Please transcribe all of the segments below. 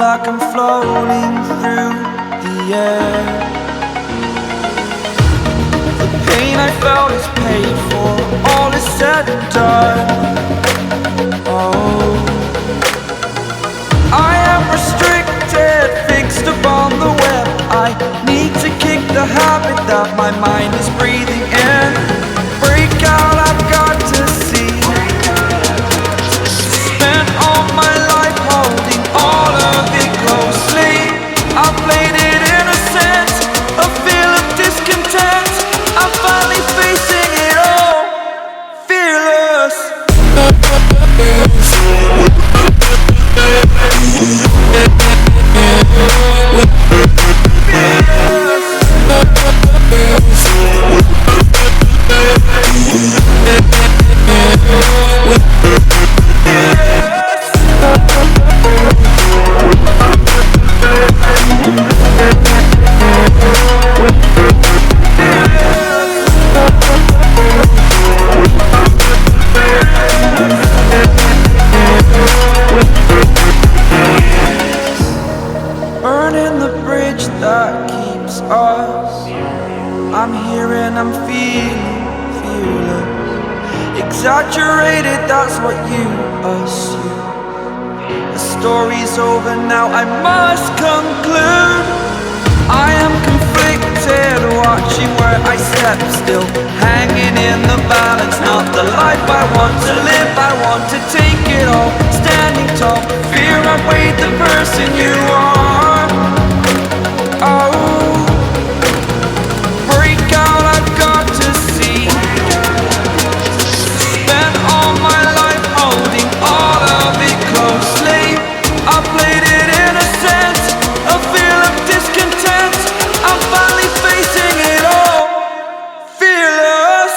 like I'm floating through the air. The pain I felt is paid for, all is said and done. Oh, I am restricted, fixed upon the web. I need to kick the habit that my mind is breathing in. Break out, I've got to see. Spent all my life holding all of it closely. I played it innocent, a feel of discontent. I'm finally facing it all, fearless. Burning the bridge that keeps us. I'm here and I'm feeling fearless. Exaggerated, that's what you assume. The story's over now, I must conclude. I am conflicted, watching where I step still, hanging in the balance. Not the life I want to live, I want to take it all. Standing tall, fear I've weighed the person you are. Oh, break out, I've got to see. Spent all my life holding all of it closely. I played it innocent, a feel of discontent. I'm finally facing it all, fearless.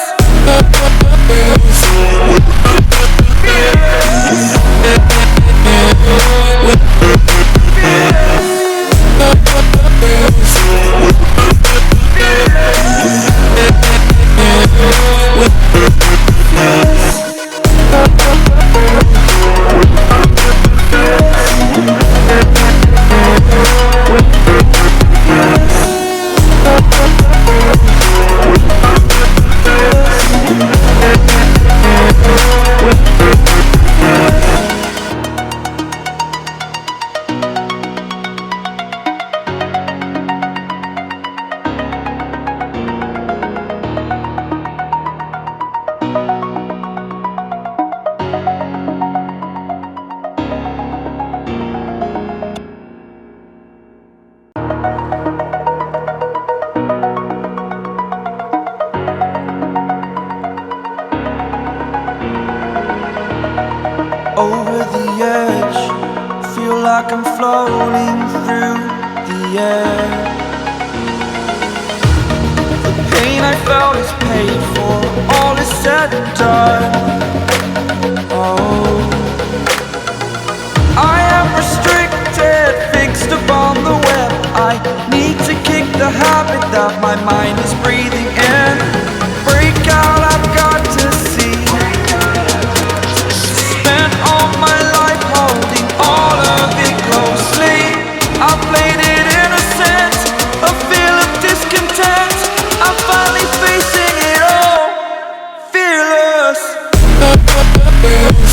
Over the edge, feel like I'm floating through the air. The pain I felt is paid for, all is said and done. Oh, I am restricted, fixed upon the web. I need to kick the habit that my mind is breathing in. Break out, I've got to see. Spent all my life holding all of it closely. I played it innocent, a feel of discontent. I'm finally facing it all, fearless. Fearless.